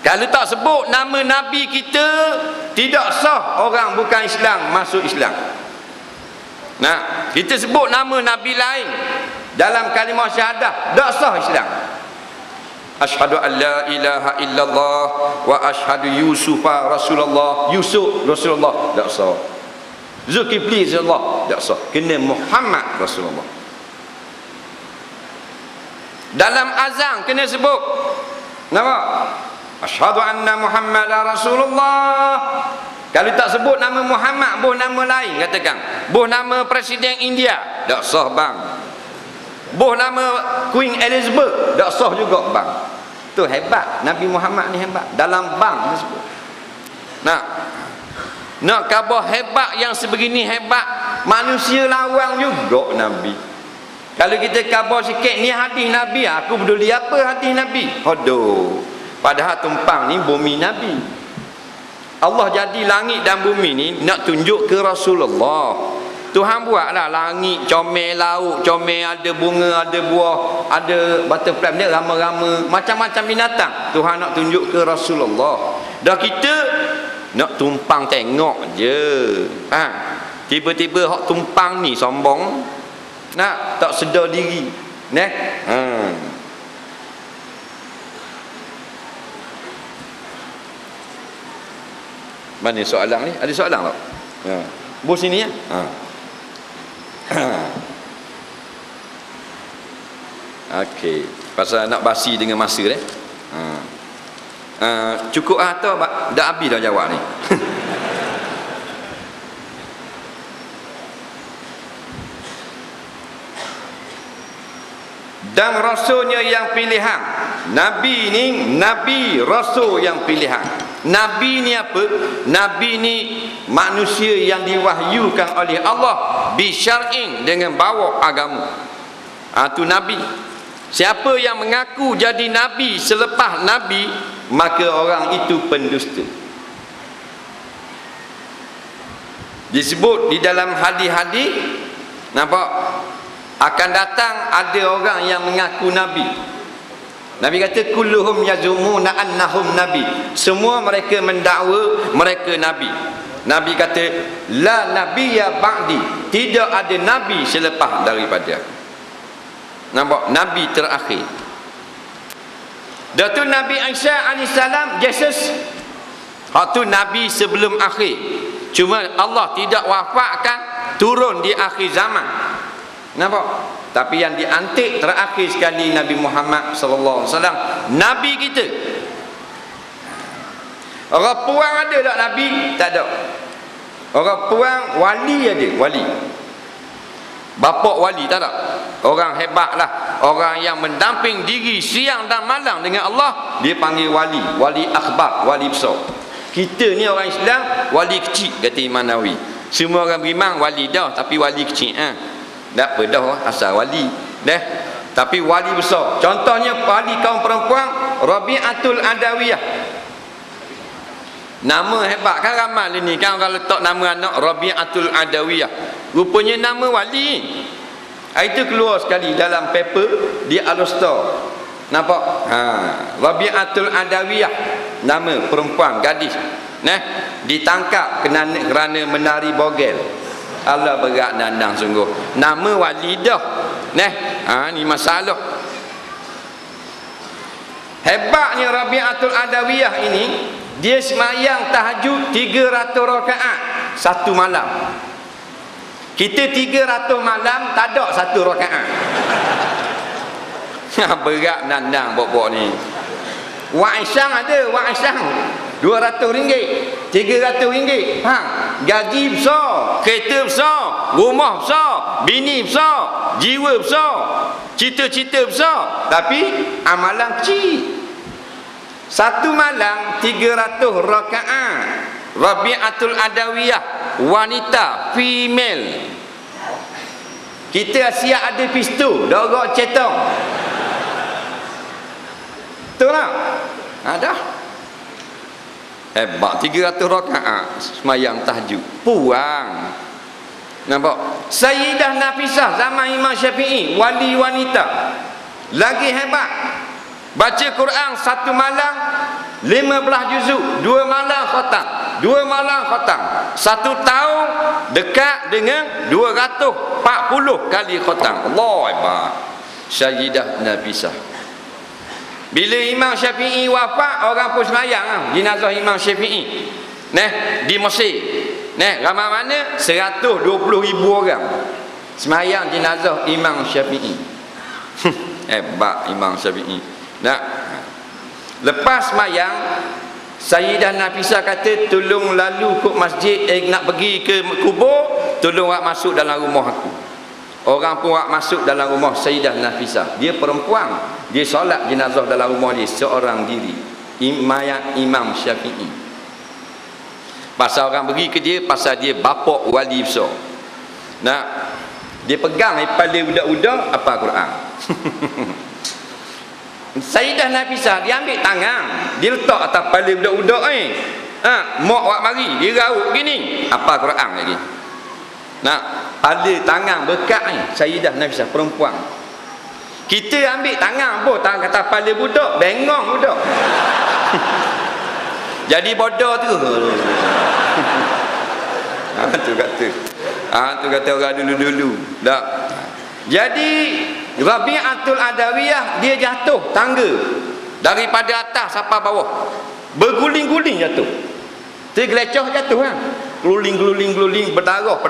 Kalau tak sebut nama Nabi kita, tidak sah orang bukan Islam masuk Islam. Nah, kita sebut nama Nabi lain dalam kalimah syahadah, tak sah Islam. Asyhadu an la ilaha illallah wa asyhadu Yusufa Rasulullah. Yusuf Rasulullah, tak sah. Zulkifli Rasulullah, tak sah. Kena Muhammad Rasulullah. Dalam azan kena sebut nama asyhadu anna Muhammadar Rasulullah. Kalau tak sebut nama Muhammad, boh nama lain katakan. Boh nama Presiden India, tak sah bang. Boh nama Queen Elizabeth, tak sah juga bang. Tu hebat, Nabi Muhammad ni hebat. Dalam bang tersebut. Nak khabar hebat yang sebegini hebat, manusia lawang juga Nabi. Kalau kita khabar sikit, ni hadis Nabi, aku peduli apa hadis Nabi? Aduh. Padahal tumpang ni bumi Nabi. Allah jadi langit dan bumi ni nak tunjuk ke Rasulullah. Tuhan buatlah langit comel, laut comel, ada bunga, ada buah, ada butterfly, dia rama-rama, macam-macam binatang. Tuhan nak tunjuk ke Rasulullah. Dah kita nak tumpang tengok je. Tiba-tiba hak tumpang ni sombong, nak tak sedar diri. Mana soalan ni? Ada soalan tak? Bos sini ya? Okey, pasal nak basi dengan masa ni. Cukup atau dah habis dah jawab ni? Dan rasulnya yang pilihan. Nabi ni nabi rasul yang pilihan. Nabi ni apa? Nabi ni manusia yang diwahyukan oleh Allah bisyar'in, dengan bawa agama. Tu nabi. Siapa yang mengaku jadi nabi selepas nabi, maka orang itu pendusta. Disebut di dalam hadis-hadis, nampak? Akan datang ada orang yang mengaku nabi. Nabi kata kulluhum yazumuna annahum nabi. Semua mereka mendakwa mereka nabi. Nabi kata la nabiyya ba'di, tidak ada nabi selepas daripada. Nampak? Nabi terakhir. Dah tu Nabi Isa alaihissalam, Jesus. Hak tu nabi sebelum akhir. Cuma Allah tidak wafatkan, turun di akhir zaman. Nampak? Tapi yang diantik terakhir sekali Nabi Muhammad sallallahu alaihi wasallam, nabi kita. Orang puang ada tak nabi? Tak ada. Orang puang wali ada, wali. Bapak wali tak ada. Orang hebatlah, orang yang mendamping diri siang dan malam dengan Allah, dia panggil wali, wali akhbar, wali besar. Kita ni orang Islam wali kecil, kata Imam Nawawi. Semua orang beriman wali dah, tapi wali kecil tak apa dah asal wali dah, tapi wali besar. Contohnya wali kaum perempuan Rabi'atul Adawiyah. Nama hebat kan, ramal ini kan orang letak nama anak Rabi'atul Adawiyah. Rupanya nama wali. Itu keluar sekali dalam paper di Al-Usta. Nampak? Rabi'atul Adawiyah, nama perempuan, gadis. Ditangkap kerana menari bogel. Allah berat nandang sungguh. Nama walidah. Ni masalah. Hebatnya Rabi'atul Adawiyah ini, dia semayang tahajud 300 rakaat satu malam. Kita 300 malam tak ada satu rakaat. Berat nandang bok-bok ni. Wak Isyang ada, Wak Isyang RM200, RM300. Gaji besar, kereta besar, rumah besar, bini besar, jiwa besar, cita-cita besar, tapi amalan kecil. Satu malam 300 rakaat. Rabi'atul Adawiyah, wanita, female. Kita Asia ada pistol, dorok cetong. Betul tak? Ada. Hebat, 300 rakaat semayang tahajud. Puang. Nampak? Sayyidah Nafisah zaman Imam Syafi'i, wali wanita. Lagi hebat. Baca Quran satu malam 15 juzuk, 2 malam khatam, 2 malam khatam. 1 tahun dekat dengan 240 kali khatam. Allah Akbar. Sayyidah Nafisah. Bila Imam Syafi'i wafat, orang pun semayang jenazah Imam Syafi'i. Di Mesir. Ramai mana? 120,000 orang semayang jenazah Imam Syafi'i. Hebat Imam Syafi'i. Lepas semayang, Sayyidah Nafisah kata, tolong lalu ke masjid, nak pergi ke kubur, tolong awak masuk dalam rumah aku. Orang pun awak masuk dalam rumah Sayyidah Nafisah. Dia perempuan, dia solat jenazah dalam rumah dia seorang diri. Imam Syafi'i. Pasal orang pergi ke dia, pasal dia bapak wali besar. Dia pegang kepala budak-budak apa Quran. Sayyidah Nafisah dia ambil tangan, dia letak atas kepala budak-budak ni. Mak awak mari, dia rauk gini, apa Quran lagi. Pada tangan bekat ni Sayyidah Nafisah perempuan. Kita ambil tangan apa tangan kata kepala budak, bengong budak. Jadi bodoh tu. Tu kata orang dulu-dulu. Tak. Jadi Rabi'atul Adawiyah dia jatuh tangga daripada atas sampai bawah. Berguling-guling jatuh. Tergelecoh jatuh kan. Keluling-keluling, berdarah.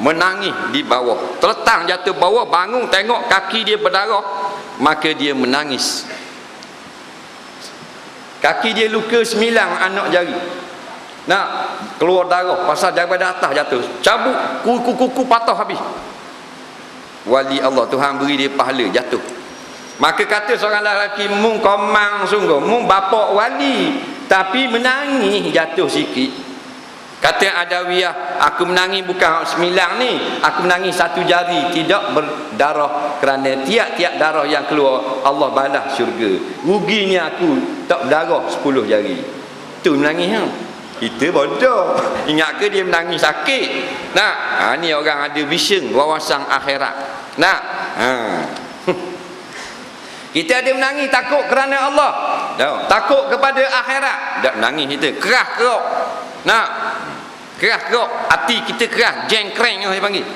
Menangis di bawah. Terletang jatuh bawah, bangun tengok kaki dia berdarah, maka dia menangis. Kaki dia luka 9 anak jari. Keluar darah pasal daripada atas jatuh. Cabut kuku patah habis. Wali Allah, Tuhan beri dia pahala, jatuh. Maka kata seorang lelaki, mung komang sungguh, mung bapak wali tapi menangis jatuh sikit. Kata Adawiyah, aku menangis bukan 9 ni, aku menangis 1 jari tidak berdarah, kerana tiap-tiap darah yang keluar Allah balas syurga. Ruginya aku tak berdarah 10 jari. Tu menangis kan? Kita bodoh. Ingat ke dia menangis sakit? Ni orang ada vision, wawasan akhirat. Kita ada menangis takut kerana Allah, takut kepada akhirat. Tak menangis kita keras kerok. Keras kerok, hati kita keras, jengkreng saya panggil.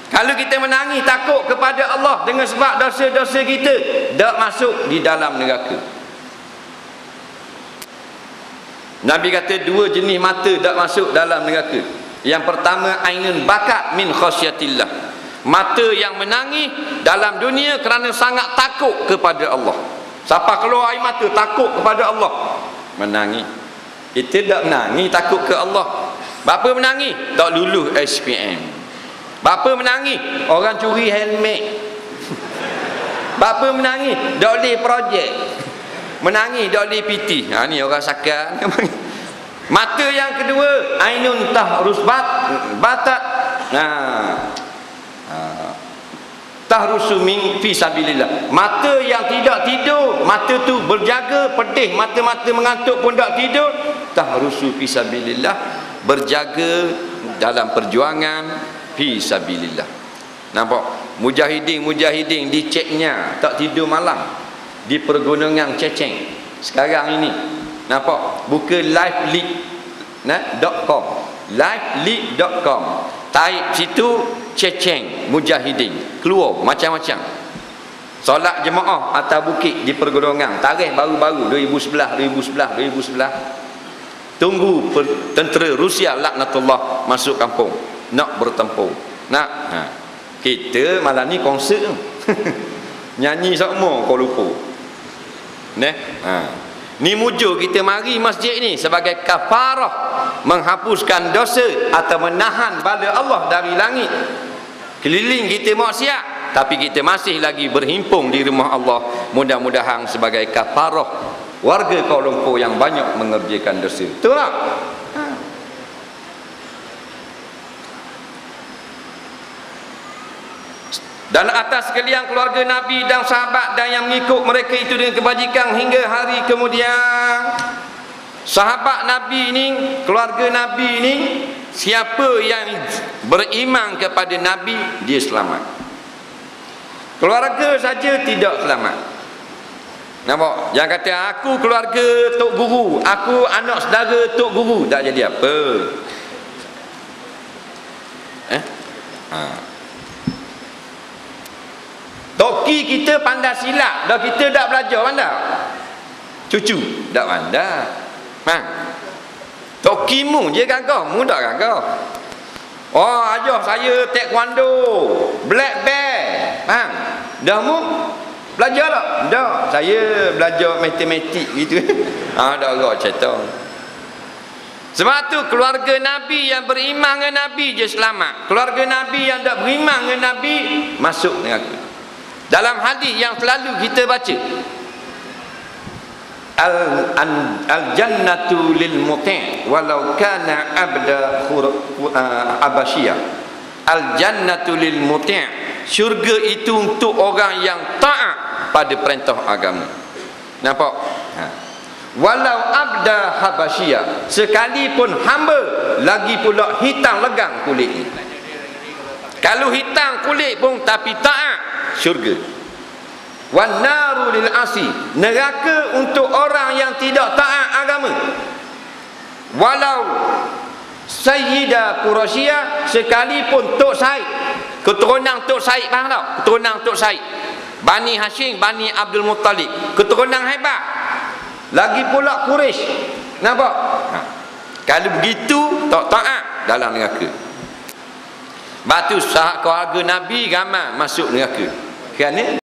Kalau kita menangis takut kepada Allah dengan sebab dosa-dosa kita, tak masuk di dalam neraka. Nabi kata 2 jenis mata tak masuk dalam neraka. Yang pertama, ainun bakat min khasyatillah. Mata yang menangis dalam dunia kerana sangat takut kepada Allah. Siapa keluar air mata takut kepada Allah, menangis. Kita tak menangis takut ke Allah. Bapa menangis tak lulus SPM. Bapa menangis orang curi helmet. Bapa menangis tak boleh projek. Menangis tak boleh PT. Ni orang sakar. Mata yang kedua, ainun tahrus batat. Tahrusu min fi sabilillah. Mata yang tidak tidur, mata tu berjaga, pedih, mata-mata mengantuk pun tak tidur. Tahrusu fi sabilillah, berjaga dalam perjuangan fi sabilillah. Nampak? Mujahidin diceknya tak tidur malam di pergunungan Ceceng sekarang ini. Nampak? Buka livelead.com, livelead.com, type situ Ceceng Mujahidin, keluar macam-macam. Solat jemaah atas bukit di pergunungan, tarikh baru-baru 2011. Tunggu tentera Rusia laknatullah masuk kampung nak bertempur. Kita malam ni konsert nyanyi semua kau lupa. Ni mujur kita mari masjid ni sebagai kafarah, menghapuskan dosa atau menahan bala Allah dari langit. Keliling kita maksiat, tapi kita masih lagi berhimpun di rumah Allah. Mudah-mudahan sebagai kafarah warga Kuala Lumpur yang banyak mengerjakan dosa. Betul tak? Dan atas sekalian keluarga Nabi dan sahabat dan yang mengikut mereka itu dengan kebajikan hingga hari kemudian. Sahabat Nabi ini, keluarga Nabi ini, siapa yang beriman kepada Nabi, dia selamat. Keluarga saja tidak selamat. Nampak? Yang kata aku keluarga tok guru, aku anak saudara tok guru, tak jadi apa. Toki kita pandai silap, dah kita dak belajar pandai. Cucu dak pandai. Tokimu je gagah, mu dak gagah. Oh, ajar saya taekwondo, black belt. Dah mu belajar tak? Dak. Saya belajar matematik gitu. Dak agak cerita. Sebab tu keluarga Nabi yang beriman dengan Nabi je selamat. Keluarga Nabi yang tak beriman dengan Nabi masuk neraka. Dalam hadis yang selalu kita baca, al-jannatu lil muti' walau kana abda abasyiyah. Al-jannatu lil muti', syurga itu untuk orang yang taat pada perintah agama. Nampak? Walau abda habasyiyah, sekalipun hamba lagi pula hitam legam kulitnya. Kalau hitam kulit pun tapi taat, syurga. Wan naru lil asi, neraka untuk orang yang tidak taat agama. Walau Sayyidah Quraisyah, sekalipun Tok Said, keturunan Tok Said, faham tak? Keturunan Tok Said, Bani Hashim, Bani Abdul Muttalib, keturunan hebat. Lagi pula Quraisy. Nampak? Kalau begitu tak taat dalam neraka. Batu sahak keluarga Nabi ramai masuk neraka. Kerana